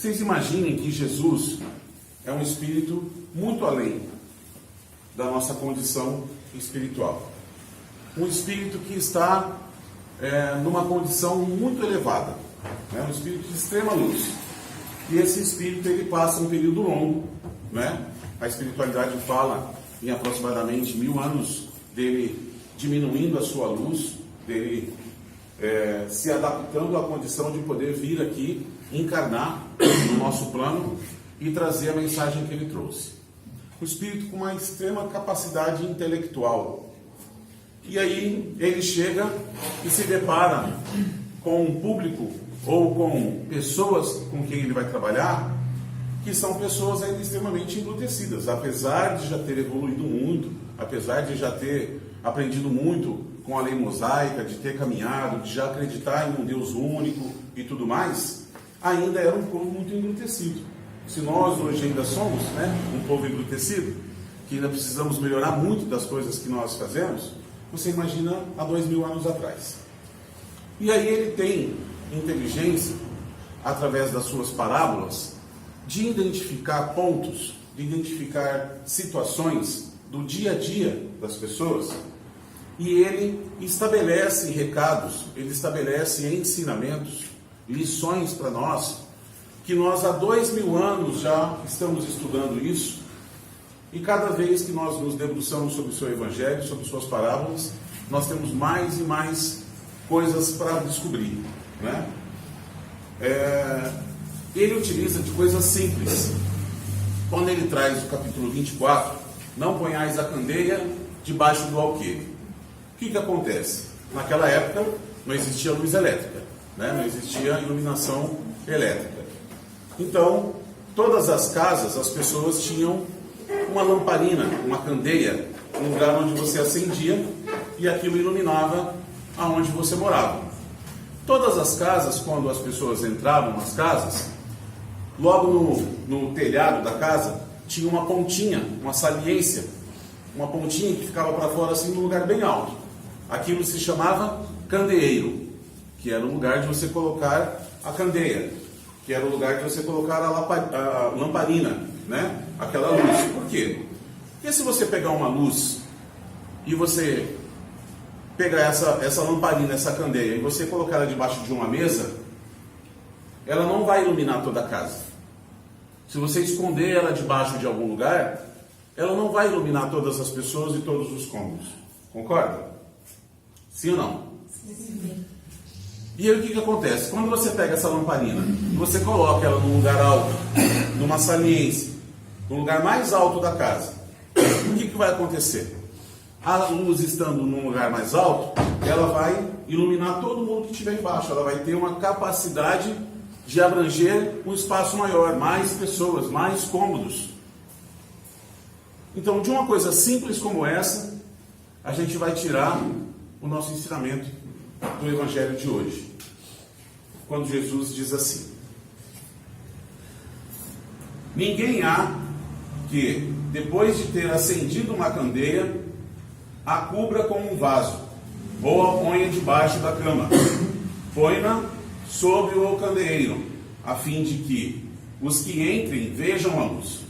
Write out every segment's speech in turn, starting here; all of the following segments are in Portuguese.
Vocês imaginem que Jesus é um espírito muito além da nossa condição espiritual. Um espírito que está numa condição muito elevada, né? Um espírito de extrema luz. E esse espírito ele passa um período longo, né? A espiritualidade fala em aproximadamente 1000 anos dele diminuindo a sua luz, dele se adaptando à condição de poder vir aqui, encarnar no nosso plano e trazer a mensagem que ele trouxe. O espírito com uma extrema capacidade intelectual. E aí ele chega e se depara com um público ou com pessoas com quem ele vai trabalhar, que são pessoas ainda extremamente embrutecidas, apesar de já ter evoluído muito, apesar de já ter aprendido muito com a lei mosaica, de ter caminhado, de já acreditar em um Deus único e tudo mais, ainda era um povo muito embrutecido. Se nós hoje ainda somos, né, um povo embrutecido, que ainda precisamos melhorar muito das coisas que nós fazemos, você imagina há 2000 anos atrás. E aí ele tem inteligência, através das suas parábolas, de identificar pontos, de identificar situações do dia a dia das pessoas, e ele estabelece recados, ele estabelece ensinamentos, lições para nós, que nós há 2000 anos já estamos estudando isso, e cada vez que nós nos debruçamos sobre o seu evangelho, sobre suas parábolas, nós temos mais e mais coisas para descobrir, né? Ele utiliza de coisas simples. Quando ele traz o capítulo 24, não ponhais a candeia debaixo do alqueire. O que acontece? Naquela época não existia luz elétrica, né? Não existia iluminação elétrica. Então, todas as casas, as pessoas tinham uma lamparina, uma candeia, um lugar onde você acendia e aquilo iluminava aonde você morava. Todas as casas, quando as pessoas entravam nas casas, logo no telhado da casa, tinha uma pontinha, uma saliência, uma pontinha que ficava para fora assim num lugar bem alto. Aquilo se chamava candeeiro, que era o lugar de você colocar a candeia, que era o lugar de você colocar a lamparina, né? Aquela luz. Por quê? Porque se você pegar uma luz e você pegar essa lamparina, essa candeia, e você colocar ela debaixo de uma mesa, ela não vai iluminar toda a casa. Se você esconder ela debaixo de algum lugar, ela não vai iluminar todas as pessoas e todos os cômodos. Concorda? Sim ou não? Sim. E aí o que acontece? Quando você pega essa lamparina e você coloca ela num lugar alto, numa saliência, no lugar mais alto da casa, o que vai acontecer? A luz estando num lugar mais alto, ela vai iluminar todo mundo que estiver embaixo. Ela vai ter uma capacidade de abranger um espaço maior, mais pessoas, mais cômodos. Então, de uma coisa simples como essa, a gente vai tirar o nosso ensinamento do Evangelho de hoje. Quando Jesus diz assim: ninguém há que, depois de ter acendido uma candeia, a cubra com um vaso, ou a ponha debaixo da cama. Põe-na sobre o candeeiro, a fim de que os que entrem vejam a luz.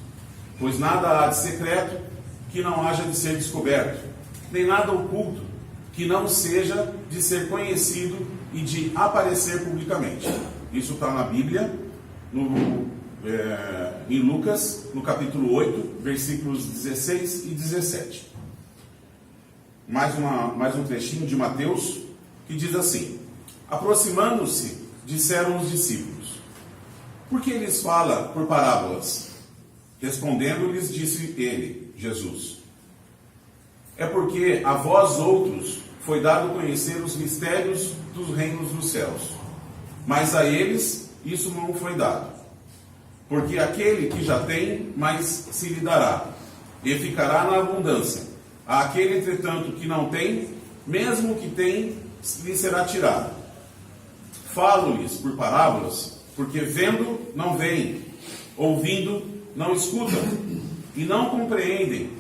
Pois nada há de secreto que não haja de ser descoberto, nem nada oculto que não seja de ser conhecido e de aparecer publicamente. Isso está na Bíblia, em Lucas, no capítulo 8, versículos 16 e 17. Mais um trechinho de Mateus, que diz assim: aproximando-se, disseram os discípulos: por que lhes fala por parábolas? Respondendo-lhes, disse ele, Jesus: é porque a vós outros foi dado conhecer os mistérios dos reinos dos céus, mas a eles isso não foi dado. Porque aquele que já tem, mais se lhe dará, e ficará na abundância. Aquele, entretanto, que não tem, mesmo que tem, lhe será tirado. Falo-lhes por parábolas, porque vendo não veem, ouvindo não escutam, e não compreendem.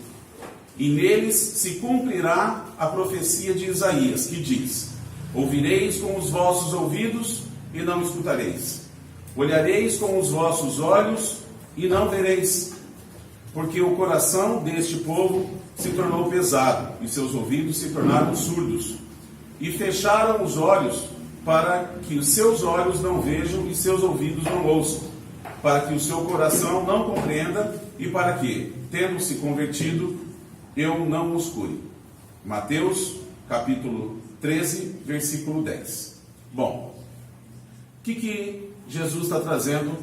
E neles se cumprirá a profecia de Isaías, que diz: ouvireis com os vossos ouvidos e não escutareis. Olhareis com os vossos olhos e não vereis, porque o coração deste povo se tornou pesado e seus ouvidos se tornaram surdos, e fecharam os olhos para que os seus olhos não vejam e seus ouvidos não ouçam, para que o seu coração não compreenda e para que, tendo se convertido, eu não os cure. Mateus, capítulo 13, versículo 10. Bom, o que Jesus está trazendo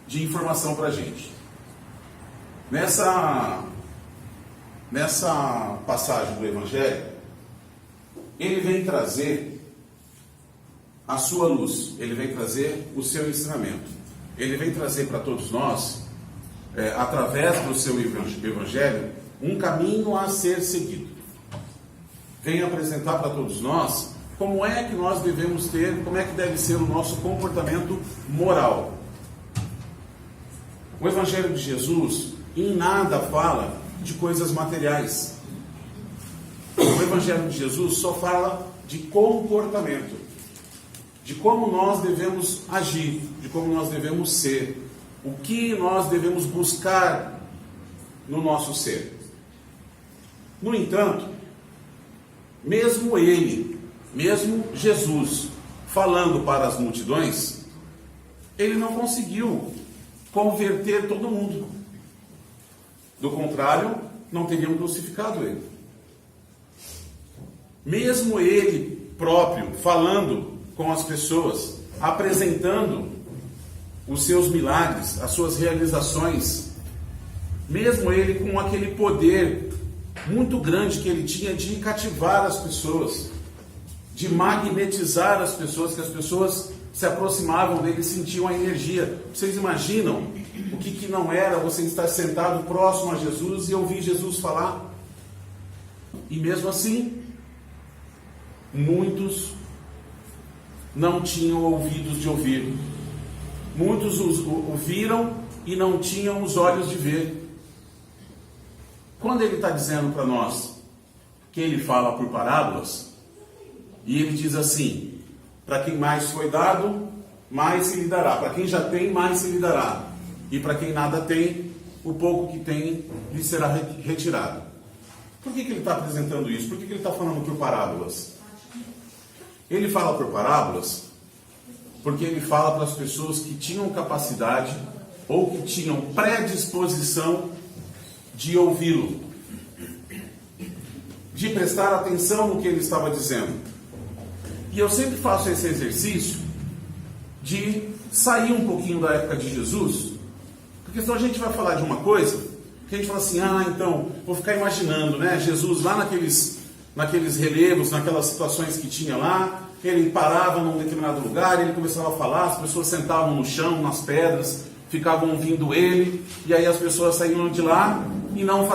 de informação para a gente? Nessa passagem do Evangelho, ele vem trazer a sua luz, ele vem trazer o seu ensinamento, ele vem trazer para todos nós, através do seu Evangelho, um caminho a ser seguido. Vem apresentar para todos nós como é que nós devemos ter, como é que deve ser o nosso comportamento moral. O Evangelho de Jesus em nada fala de coisas materiais. O Evangelho de Jesus só fala de comportamento, de como nós devemos agir, de como nós devemos ser, o que nós devemos buscar no nosso ser. No entanto, mesmo Jesus, falando para as multidões, ele não conseguiu converter todo mundo. Do contrário, não teriam crucificado ele. Mesmo ele próprio falando com as pessoas, apresentando os seus milagres, as suas realizações, mesmo ele com aquele poder muito grande que ele tinha de cativar as pessoas, de magnetizar as pessoas, que as pessoas se aproximavam dele e sentiam a energia. Vocês imaginam o que não era você estar sentado próximo a Jesus e ouvir Jesus falar? E mesmo assim, muitos não tinham ouvidos de ouvir. Muitos o viram e não tinham os olhos de ver. Quando ele está dizendo para nós que ele fala por parábolas, e ele diz assim: para quem mais foi dado, mais se lhe dará. Para quem já tem, mais se lhe dará. E para quem nada tem, o pouco que tem lhe será retirado. Por que ele está apresentando isso? Por que ele está falando por parábolas? Ele fala por parábolas porque ele fala para as pessoas que tinham capacidade ou que tinham predisposição de ouvi-lo, de prestar atenção no que ele estava dizendo. E eu sempre faço esse exercício de sair um pouquinho da época de Jesus, porque senão a gente vai falar de uma coisa que a gente fala assim: então, vou ficar imaginando, né, Jesus lá naqueles relevos, naquelas situações que tinha lá, ele parava num determinado lugar, ele começava a falar, as pessoas sentavam no chão, nas pedras, ficavam ouvindo ele, e aí as pessoas saíam de lá e não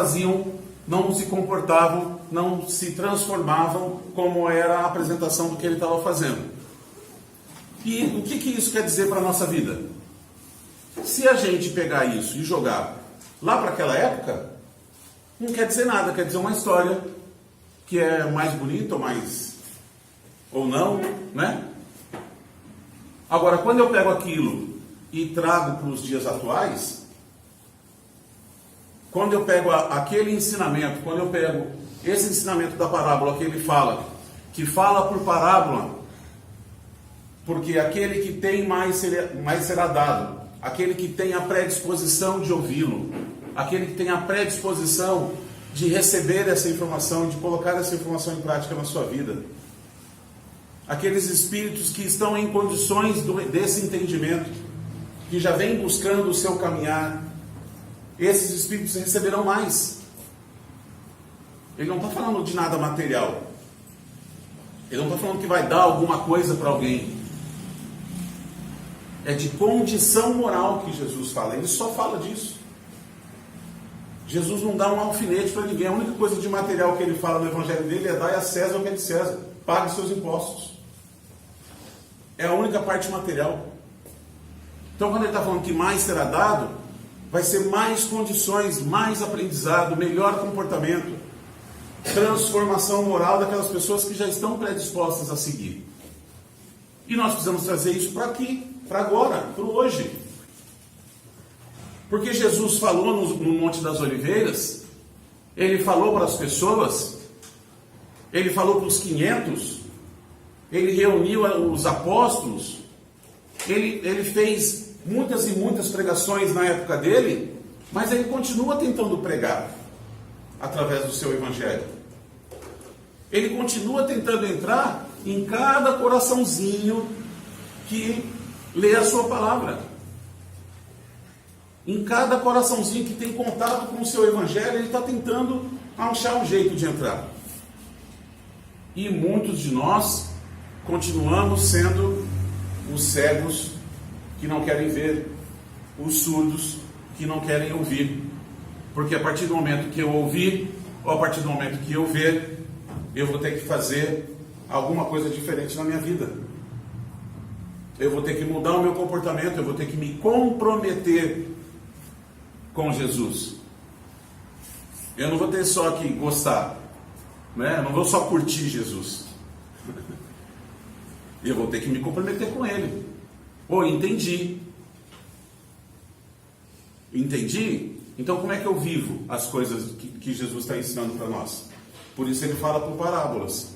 se comportavam, não se transformavam como era a apresentação do que ele estava fazendo. E o que isso quer dizer para a nossa vida? Se a gente pegar isso e jogar lá para aquela época, não quer dizer nada, quer dizer uma história que é mais bonita ou não, né? Agora, quando eu pego aquilo e trago para os dias atuais, quando eu pego aquele ensinamento, quando eu pego esse ensinamento da parábola que ele fala, que fala por parábola, porque aquele que tem mais será dado, aquele que tem a predisposição de ouvi-lo, aquele que tem a predisposição de receber essa informação, de colocar essa informação em prática na sua vida, aqueles espíritos que estão em condições desse entendimento, que já vem buscando o seu caminhar, esses espíritos receberão mais. Ele não está falando de nada material. Ele não está falando que vai dar alguma coisa para alguém. É de condição moral que Jesus fala. Ele só fala disso. Jesus não dá um alfinete para ninguém. A única coisa de material que ele fala no evangelho dele é: dai a César o que é de César. Pague seus impostos. É a única parte material. Então, quando ele está falando que mais será dado, vai ser mais condições, mais aprendizado, melhor comportamento, transformação moral daquelas pessoas que já estão predispostas a seguir. E nós precisamos trazer isso para aqui, para agora, para o hoje. Porque Jesus falou no Monte das Oliveiras, ele falou para as pessoas, ele falou para os 500, ele reuniu os apóstolos, ele fez muitas e muitas pregações na época dele, mas ele continua tentando pregar através do seu evangelho. Ele continua tentando entrar em cada coraçãozinho que lê a sua palavra. Em cada coraçãozinho que tem contato com o seu evangelho, ele está tentando achar um jeito de entrar. E muitos de nós continuamos sendo os cegos que não querem ver, os surdos que não querem ouvir. Porque a partir do momento que eu ouvir, ou a partir do momento que eu ver, eu vou ter que fazer alguma coisa diferente na minha vida. Eu vou ter que mudar o meu comportamento, eu vou ter que me comprometer com Jesus. Eu não vou ter só que gostar, né? Eu não vou só curtir Jesus. Eu vou ter que me comprometer com Ele. Entendi. Entendi? Então como é que eu vivo as coisas que Jesus está ensinando para nós? Por isso ele fala por parábolas.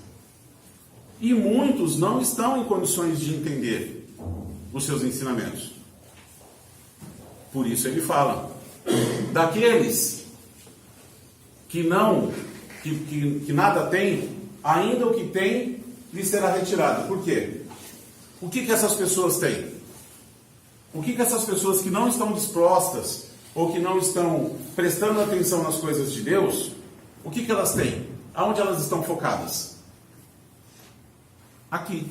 E muitos não estão em condições de entender os seus ensinamentos. Por isso ele fala. Daqueles que nada tem, ainda o que tem lhe será retirado. Por quê? O que essas pessoas têm? O que essas pessoas que não estão dispostas ou que não estão prestando atenção nas coisas de Deus, o que elas têm? Aonde elas estão focadas? Aqui,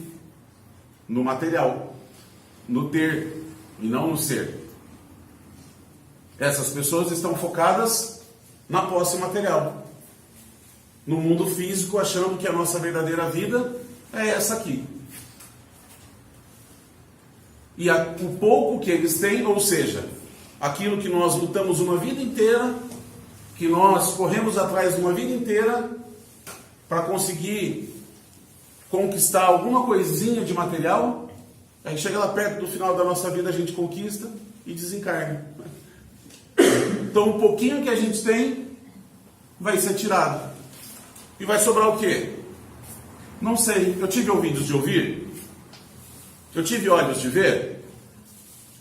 no material, no ter e não no ser. Essas pessoas estão focadas na posse material, no mundo físico, achando que a nossa verdadeira vida é essa aqui. E o pouco que eles têm, ou seja, aquilo que nós lutamos uma vida inteira, que nós corremos atrás de uma vida inteira para conseguir conquistar alguma coisinha de material, aí chega lá perto do final da nossa vida, a gente conquista e desencarna. Então o pouquinho que a gente tem vai ser tirado. E vai sobrar o quê? Não sei. Eu tive ouvidos de ouvir? Eu tive olhos de ver?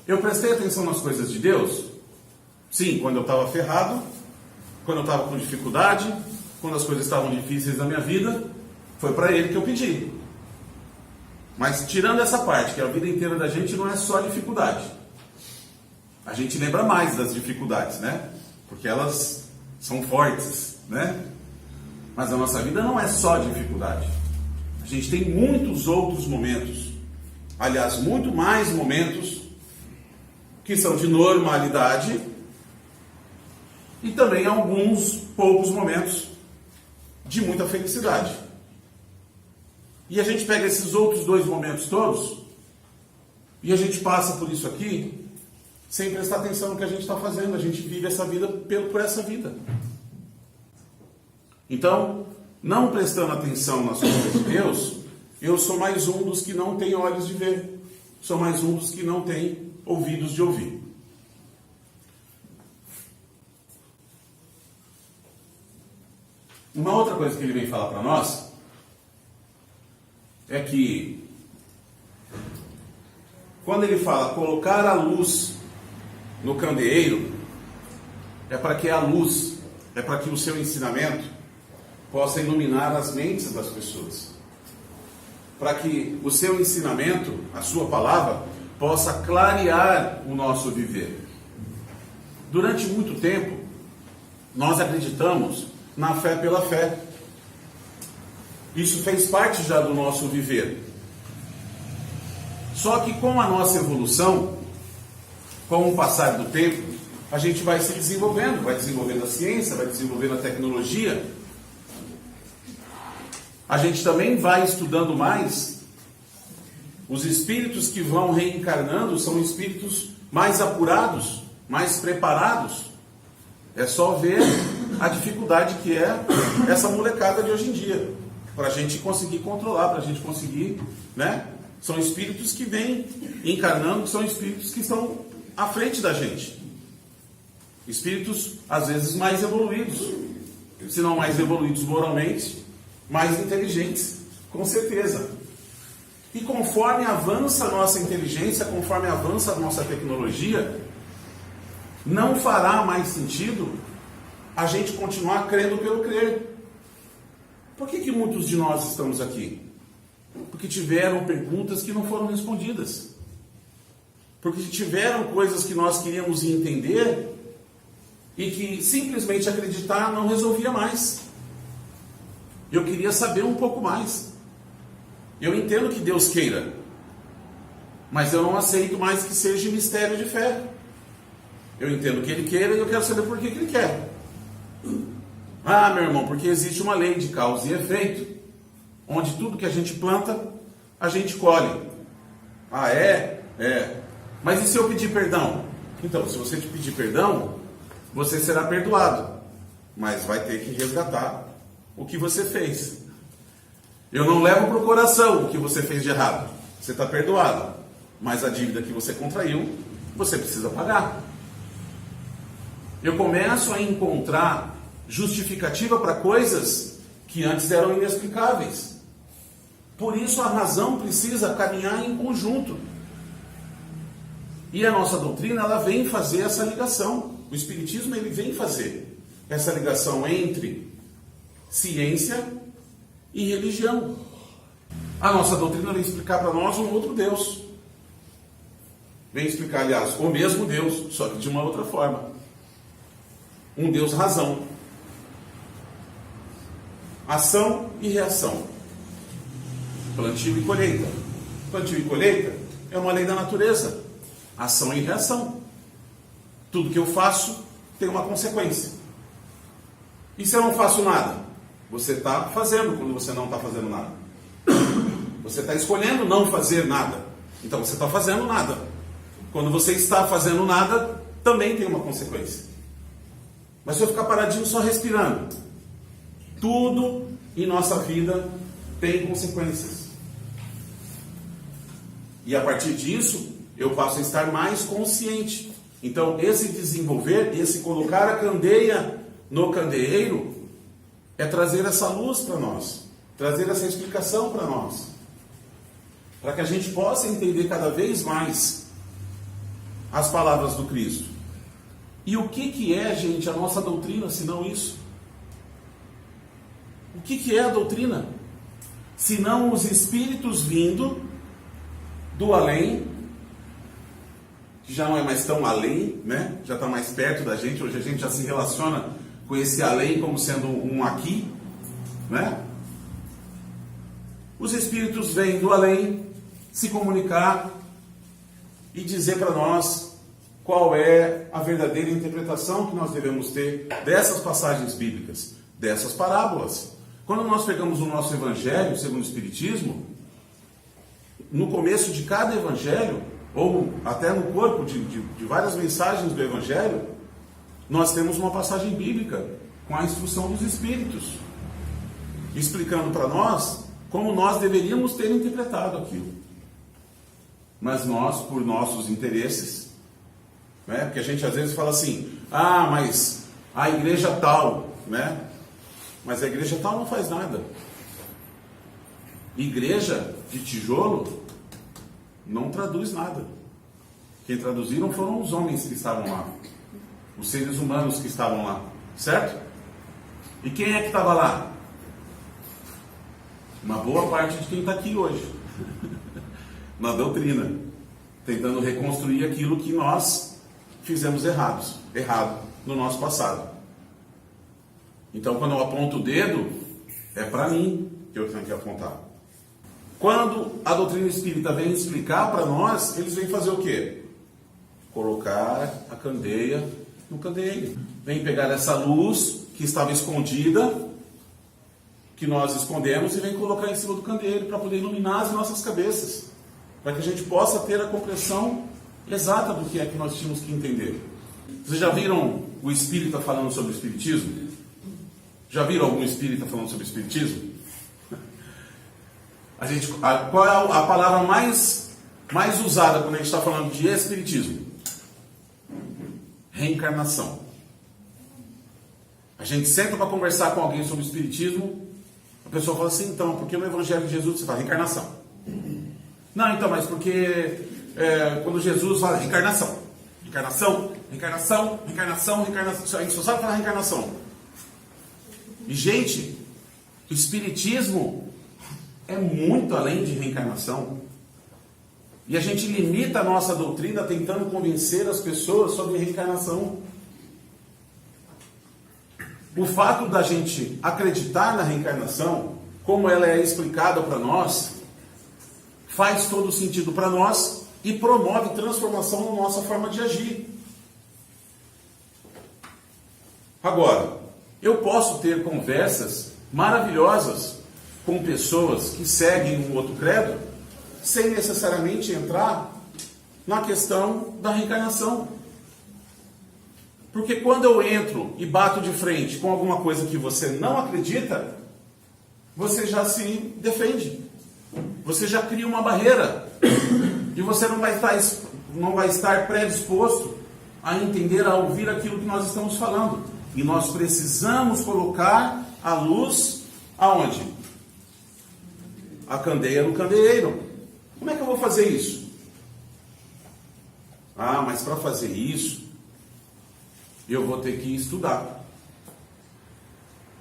Eu prestei atenção nas coisas de Deus? Sim, quando eu estava ferrado, quando eu estava com dificuldade, quando as coisas estavam difíceis na minha vida, foi para Ele que eu pedi. Mas tirando essa parte, que a vida inteira da gente não é só dificuldade. A gente lembra mais das dificuldades, né? Porque elas são fortes, né? Mas a nossa vida não é só dificuldade. A gente tem muitos outros momentos. Aliás, muito mais momentos que são de normalidade e também alguns poucos momentos de muita felicidade. E a gente pega esses outros dois momentos todos e a gente passa por isso aqui sem prestar atenção no que a gente está fazendo. A gente vive essa vida por essa vida. Então, não prestando atenção nas coisas de Deus, eu sou mais um dos que não tem olhos de ver. Sou mais um dos que não tem ouvidos de ouvir. Uma outra coisa que ele vem falar para nós é que quando ele fala colocar a luz no candeeiro, é para que a luz, é para que o seu ensinamento possa iluminar as mentes das pessoas. Para que o seu ensinamento, a sua palavra, possa clarear o nosso viver. Durante muito tempo, nós acreditamos na fé pela fé. Isso fez parte já do nosso viver. Só que com a nossa evolução, com o passar do tempo, a gente vai se desenvolvendo, vai desenvolvendo a ciência, vai desenvolvendo a tecnologia. A gente também vai estudando mais. Os espíritos que vão reencarnando são espíritos mais apurados, mais preparados. É só ver a dificuldade que é essa molecada de hoje em dia, para a gente conseguir controlar, para a gente conseguir, né, São espíritos que vêm encarnando, são espíritos que estão à frente da gente. Espíritos, às vezes, mais evoluídos. Se não mais evoluídos moralmente, mais inteligentes, com certeza. E conforme avança a nossa inteligência, conforme avança a nossa tecnologia, não fará mais sentido a gente continuar crendo pelo crer. Por que muitos de nós estamos aqui? Porque tiveram perguntas que não foram respondidas. Porque tiveram coisas que nós queríamos entender e que simplesmente acreditar não resolvia mais. Eu queria saber um pouco mais. Eu entendo que Deus queira, mas eu não aceito mais que seja mistério de fé. Eu entendo que Ele queira e eu quero saber por que Ele quer. Ah, meu irmão, porque existe uma lei de causa e efeito, onde tudo que a gente planta, a gente colhe. Ah, é? É. Mas e se eu pedir perdão? Então, se você te pedir perdão, você será perdoado, mas vai ter que resgatar o que você fez. Eu não levo para o coração o que você fez de errado. Você está perdoado, mas a dívida que você contraiu, você precisa pagar. Eu começo a encontrar justificativa para coisas que antes eram inexplicáveis. Por isso a razão precisa caminhar em conjunto. E a nossa doutrina, ela vem fazer essa ligação. O Espiritismo, ele vem fazer essa ligação entre ciência e religião. A nossa doutrina vem explicar para nós um outro Deus. Vem explicar, aliás, o mesmo Deus, só que de uma outra forma. Um Deus razão. Ação e reação. Plantio e colheita. Plantio e colheita é uma lei da natureza. Ação e reação. Tudo que eu faço tem uma consequência. E se eu não faço nada? Você está fazendo quando você não está fazendo nada. Você está escolhendo não fazer nada. Então você está fazendo nada. Quando você está fazendo nada, também tem uma consequência. Mas se eu ficar paradinho só respirando, tudo em nossa vida tem consequências. E a partir disso, eu passo a estar mais consciente. Então, esse desenvolver, esse colocar a candeia no candeeiro, é trazer essa luz para nós, trazer essa explicação para nós, para que a gente possa entender cada vez mais as palavras do Cristo. E o que é, gente, a nossa doutrina, se não isso? O que é a doutrina? Se não os espíritos vindo do além, que já não é mais tão além, né? Já está mais perto da gente. Hoje a gente já se relaciona com esse além como sendo um aqui, né? Os espíritos vêm do além se comunicar e dizer para nós qual é a verdadeira interpretação que nós devemos ter dessas passagens bíblicas, dessas parábolas. Quando nós pegamos o nosso evangelho, segundo o Espiritismo, no começo de cada evangelho, ou até no corpo de várias mensagens do evangelho, nós temos uma passagem bíblica com a instrução dos Espíritos, explicando para nós como nós deveríamos ter interpretado aquilo. Mas nós, por nossos interesses, né? Porque a gente às vezes fala assim, ah, mas a igreja tal, né? Mas a igreja tal não faz nada. Igreja de tijolo não traduz nada. Quem traduziram foram os homens que estavam lá, os seres humanos que estavam lá, certo? E quem é que estava lá? Uma boa parte de quem está aqui hoje, na doutrina, tentando reconstruir aquilo que nós fizemos errado no nosso passado. Então, quando eu aponto o dedo, é para mim que eu tenho que apontar. Quando a doutrina espírita vem explicar para nós, eles vêm fazer o quê? Colocar a candeia no candeeiro. Vem pegar essa luz que estava escondida, que nós escondemos, e vem colocar em cima do candeeiro para poder iluminar as nossas cabeças, para que a gente possa ter a compreensão exata do que é que nós tínhamos que entender. Vocês já viram o espírita falando sobre o espiritismo? Já viram algum espírita falando sobre o espiritismo? Qual é a palavra mais usada quando a gente está falando de espiritismo? Reencarnação. A gente senta para conversar com alguém sobre espiritismo, a pessoa fala assim, então, porque no Evangelho de Jesus você fala reencarnação? Não, então, mas porque quando Jesus fala reencarnação, a gente só sabe falar reencarnação. E, gente, o espiritismo é muito além de reencarnação. E a gente limita a nossa doutrina tentando convencer as pessoas sobre reencarnação. O fato da gente acreditar na reencarnação, como ela é explicada para nós, faz todo sentido para nós e promove transformação na nossa forma de agir. Agora, eu posso ter conversas maravilhosas com pessoas que seguem um outro credo, sem necessariamente entrar na questão da reencarnação. Porque quando eu entro e bato de frente com alguma coisa que você não acredita, você já se defende. Você já cria uma barreira. E você não vai estar predisposto a entender, a ouvir aquilo que nós estamos falando. E nós precisamos colocar a luz aonde? A candeia no candeeiro. Como é que eu vou fazer isso? Ah, mas para fazer isso, eu vou ter que estudar.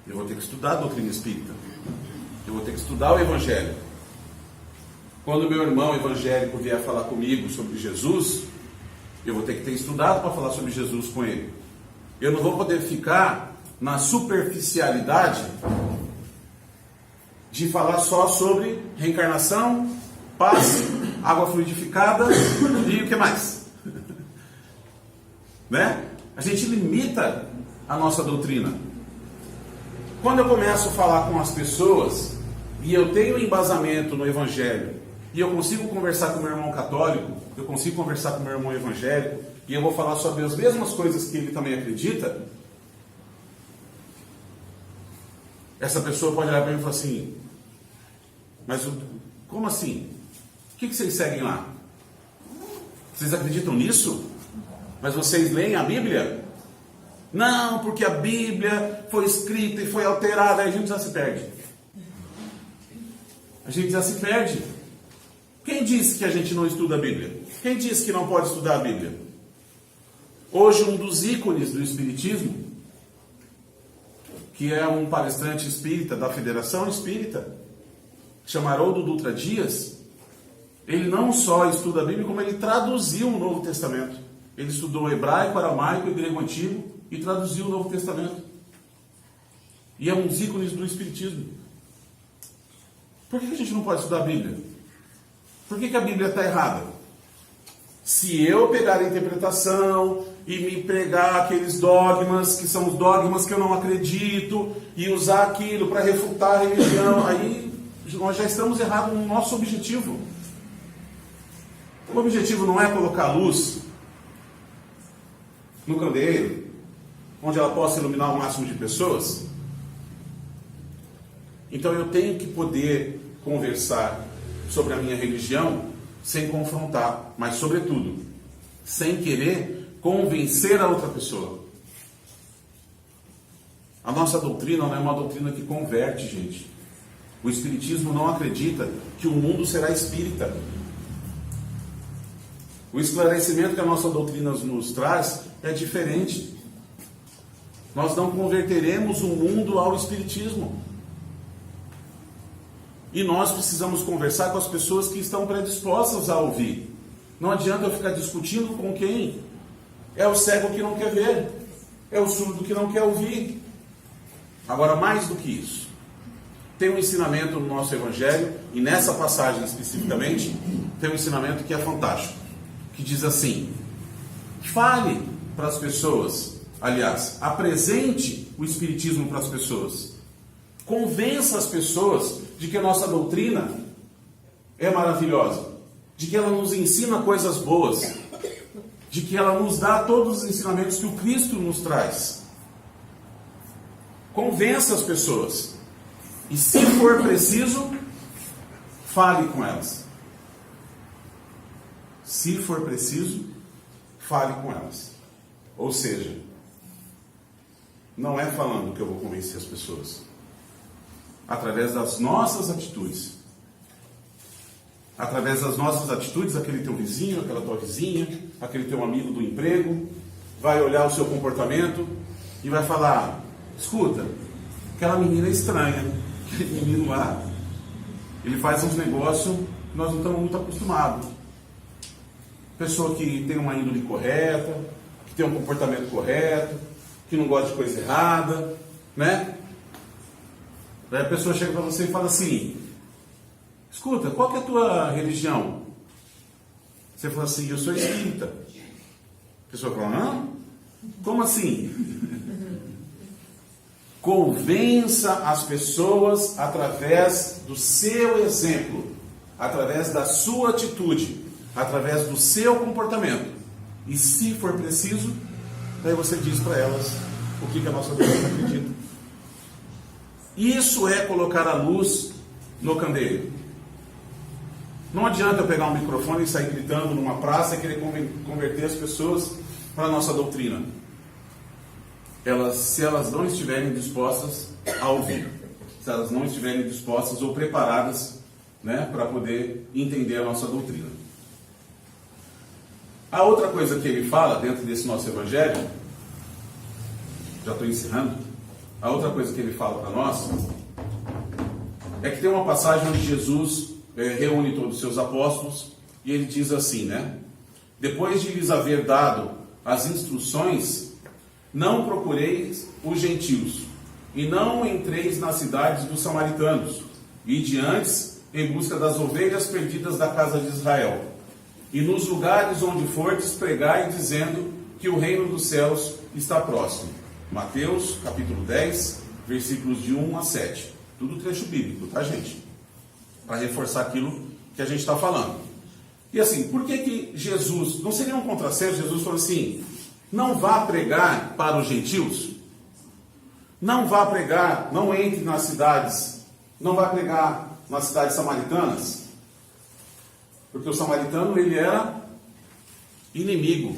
Eu vou ter que estudar a doutrina espírita. Eu vou ter que estudar o Evangelho. Quando meu irmão evangélico vier falar comigo sobre Jesus, eu vou ter que ter estudado para falar sobre Jesus com ele. Eu não vou poder ficar na superficialidade de falar só sobre reencarnação, passe, água fluidificada e o que mais? Né? A gente limita a nossa doutrina. Quando eu começo a falar com as pessoas e eu tenho embasamento no Evangelho e eu consigo conversar com meu irmão católico, eu consigo conversar com meu irmão evangélico e eu vou falar sobre as mesmas coisas que ele também acredita, essa pessoa pode olhar para mim e falar assim, mas como assim? O que vocês seguem lá? Vocês acreditam nisso? Mas vocês leem a Bíblia? Não, porque a Bíblia foi escrita e foi alterada, aí a gente já se perde. A gente já se perde. Quem disse que a gente não estuda a Bíblia? Quem disse que não pode estudar a Bíblia? Hoje, um dos ícones do Espiritismo, que é um palestrante espírita da Federação Espírita, chama Haroldo Dutra Dias, ele não só estuda a Bíblia, como ele traduziu o Novo Testamento. Ele estudou hebraico, aramaico e grego antigo e traduziu o Novo Testamento. E é um dos ícones do Espiritismo. Por que a gente não pode estudar a Bíblia? Por que a Bíblia está errada? Se eu pegar a interpretação e me pregar aqueles dogmas, que são os dogmas que eu não acredito, e usar aquilo para refutar a religião, aí nós já estamos errados no nosso objetivo. O objetivo não é colocar luz no candeeiro, onde ela possa iluminar o máximo de pessoas. Então eu tenho que poder conversar sobre a minha religião sem confrontar, mas sobretudo sem querer convencer a outra pessoa. A nossa doutrina não é uma doutrina que converte, gente. O Espiritismo não acredita que o mundo será espírita. O esclarecimento que a nossa doutrina nos traz é diferente. Nós não converteremos o mundo ao Espiritismo. E nós precisamos conversar com as pessoas que estão predispostas a ouvir. Não adianta eu ficar discutindo com quem é o cego que não quer ver, é o surdo que não quer ouvir. Agora, mais do que isso, tem um ensinamento no nosso Evangelho, e nessa passagem especificamente, tem um ensinamento que é fantástico, que diz assim: fale para as pessoas, aliás, apresente o Espiritismo para as pessoas, convença as pessoas de que a nossa doutrina é maravilhosa, de que ela nos ensina coisas boas, de que ela nos dá todos os ensinamentos que o Cristo nos traz. Convença as pessoas. E se for preciso, fale com elas. Se for preciso, fale com elas. Ou seja, não é falando que eu vou convencer as pessoas. Através das nossas atitudes. Através das nossas atitudes, aquele teu vizinho, aquela tua vizinha, aquele teu amigo do emprego, vai olhar o seu comportamento e vai falar: escuta, aquela menina é estranha, aquele menino lá, ele faz uns negócios que nós não estamos muito acostumados. Pessoa que tem uma índole correta, que tem um comportamento correto, que não gosta de coisa errada, né? Daí a pessoa chega para você e fala assim: escuta, qual que é a tua religião? Você fala assim: eu sou espírita. A pessoa fala: hã? Como assim? Convença as pessoas através do seu exemplo, através da sua atitude, através do seu comportamento. E se for preciso, daí você diz para elas o que a nossa doutrina acredita. Isso é colocar a luz no candeeiro. Não adianta eu pegar um microfone e sair gritando numa praça e querer converter as pessoas para a nossa doutrina. Se elas não estiverem dispostas a ouvir, se elas não estiverem dispostas ou preparadas, né, para poder entender a nossa doutrina. A outra coisa que ele fala dentro desse nosso evangelho, já estou encerrando, a outra coisa que ele fala para nós é que tem uma passagem onde Jesus reúne todos os seus apóstolos e ele diz assim, né? Depois de lhes haver dado as instruções, não procureis os gentios e não entreis nas cidades dos samaritanos, ide antes em busca das ovelhas perdidas da casa de Israel. E nos lugares onde fordes, pregai dizendo que o reino dos céus está próximo. Mateus, capítulo 10, versículos de 1 a 7. Tudo trecho bíblico, tá, gente? Para reforçar aquilo que a gente está falando. E assim, por que Jesus, não seria um contrassenso? Jesus falou assim: não vá pregar para os gentios, não vá pregar, não entre nas cidades, não vá pregar nas cidades samaritanas, porque o samaritano, ele era inimigo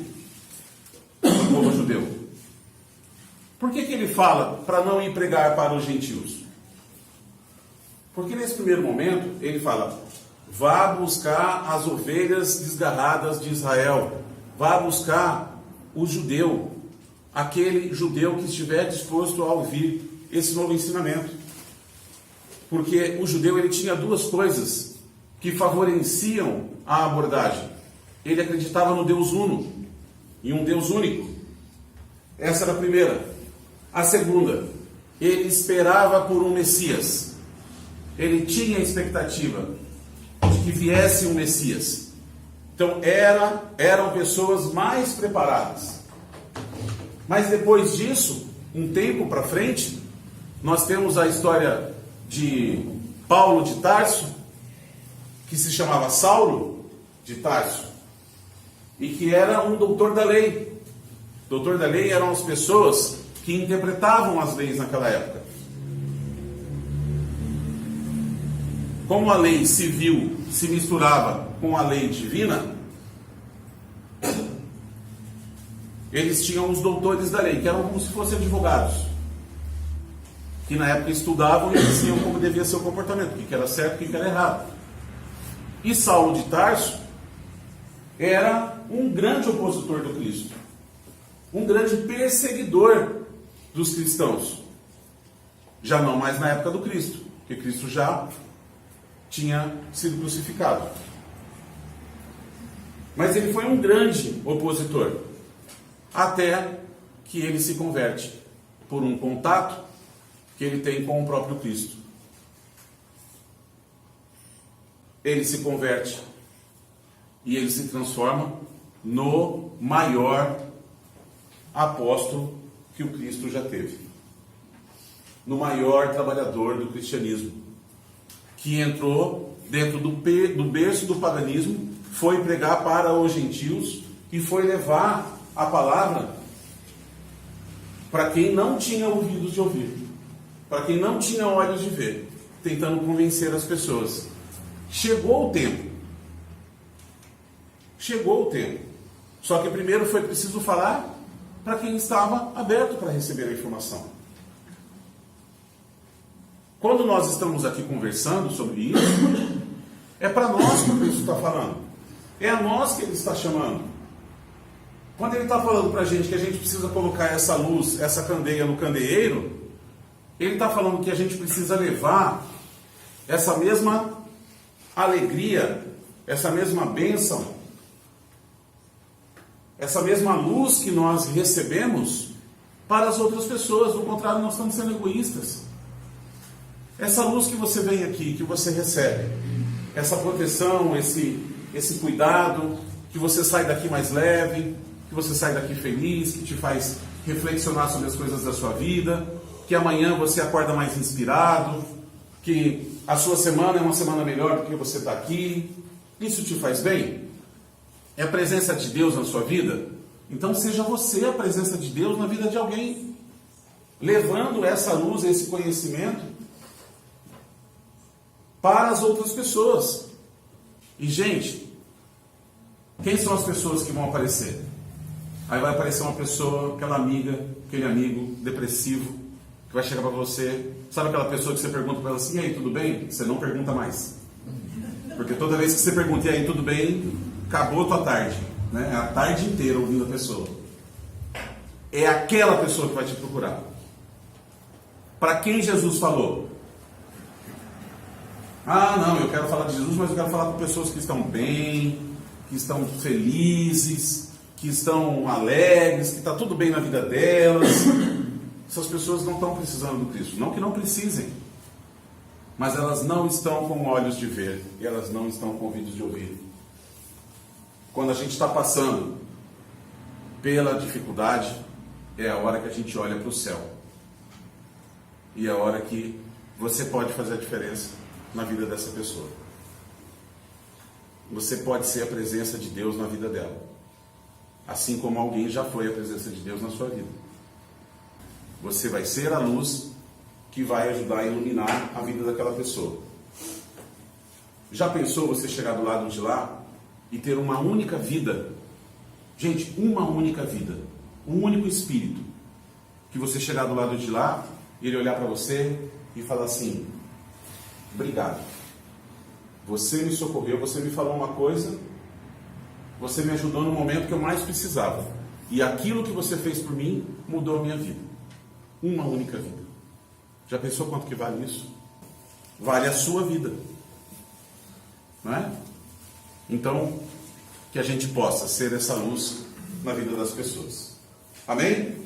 do povo judeu. Por que ele fala para não ir pregar para os gentios? Porque nesse primeiro momento, ele fala: vá buscar as ovelhas desgarradas de Israel, vá buscar o judeu, aquele judeu que estiver disposto a ouvir esse novo ensinamento. Porque o judeu, ele tinha duas coisas que favoreciam a abordagem. Ele acreditava no Deus Uno, em um Deus único. Essa era a primeira. A segunda, ele esperava por um Messias. Ele tinha a expectativa de que viesse um Messias. Então eram pessoas mais preparadas. Mas depois disso, um tempo para frente, nós temos a história de Paulo de Tarso, que se chamava Saulo de Tarso, e que era um doutor da lei. Doutor da lei eram as pessoas que interpretavam as leis naquela época. Como a lei civil se misturava com a lei divina, eles tinham os doutores da lei, que eram como se fossem advogados, que na época estudavam e diziam como devia ser o comportamento, o que era certo e o que era errado. E Saulo de Tarso era um grande opositor do Cristo, um grande perseguidor dos cristãos, já não mais na época do Cristo, porque Cristo já tinha sido crucificado. Mas ele foi um grande opositor, até que ele se converte por um contato que ele tem com o próprio Cristo. Ele se converte e ele se transforma no maior apóstolo que o Cristo já teve, no maior trabalhador do cristianismo, que entrou dentro do berço do paganismo, foi pregar para os gentios e foi levar a palavra para quem não tinha ouvidos de ouvir, para quem não tinha olhos de ver, tentando convencer as pessoas. chegou o tempo. Chegou o tempo. Só que primeiro foi preciso falar para quem estava aberto para receber a informação. Quando nós estamos aqui conversando sobre isso, é para nós que o Cristo está falando. É a nós que Ele está chamando. Quando Ele está falando para a gente que a gente precisa colocar essa luz, essa candeia no candeeiro, Ele está falando que a gente precisa levar essa mesma alegria, essa mesma bênção, essa mesma luz que nós recebemos para as outras pessoas. Do contrário, nós estamos sendo egoístas. Essa luz que você vem aqui, que você recebe, essa proteção, esse cuidado, que você sai daqui mais leve, que você sai daqui feliz, que te faz reflexionar sobre as coisas da sua vida, que amanhã você acorda mais inspirado, que a sua semana é uma semana melhor porque você está aqui. Isso te faz bem? É a presença de Deus na sua vida? Então seja você a presença de Deus na vida de alguém, levando essa luz, esse conhecimento para as outras pessoas. E gente, quem são as pessoas que vão aparecer? Aí vai aparecer uma pessoa, aquela amiga, aquele amigo depressivo, que vai chegar para você. Sabe aquela pessoa que você pergunta para ela assim: e aí, tudo bem? Você não pergunta mais. Porque toda vez que você pergunta: e aí, tudo bem? Acabou a tua tarde, né? É a tarde inteira ouvindo a pessoa. É aquela pessoa que vai te procurar. Para quem Jesus falou? Ah, não, eu quero falar de Jesus, mas eu quero falar com pessoas que estão bem, que estão felizes, que estão alegres, que está tudo bem na vida delas. Essas pessoas não estão precisando do Cristo. Não que não precisem, mas elas não estão com olhos de ver e elas não estão com ouvidos de ouvir. Quando a gente está passando pela dificuldade, é a hora que a gente olha para o céu. E é a hora que você pode fazer a diferença na vida dessa pessoa. Você pode ser a presença de Deus na vida dela, assim como alguém já foi a presença de Deus na sua vida. Você vai ser a luz que vai ajudar a iluminar a vida daquela pessoa. Já pensou você chegar do lado de lá e ter uma única vida? Gente, uma única vida, um único espírito, que você chegar do lado de lá, ele olhar para você e falar assim: obrigado, você me socorreu, você me falou uma coisa, você me ajudou no momento que eu mais precisava, e aquilo que você fez por mim mudou a minha vida. Uma única vida. Já pensou quanto que vale isso? Vale a sua vida, não é? Então, que a gente possa ser essa luz na vida das pessoas. Amém?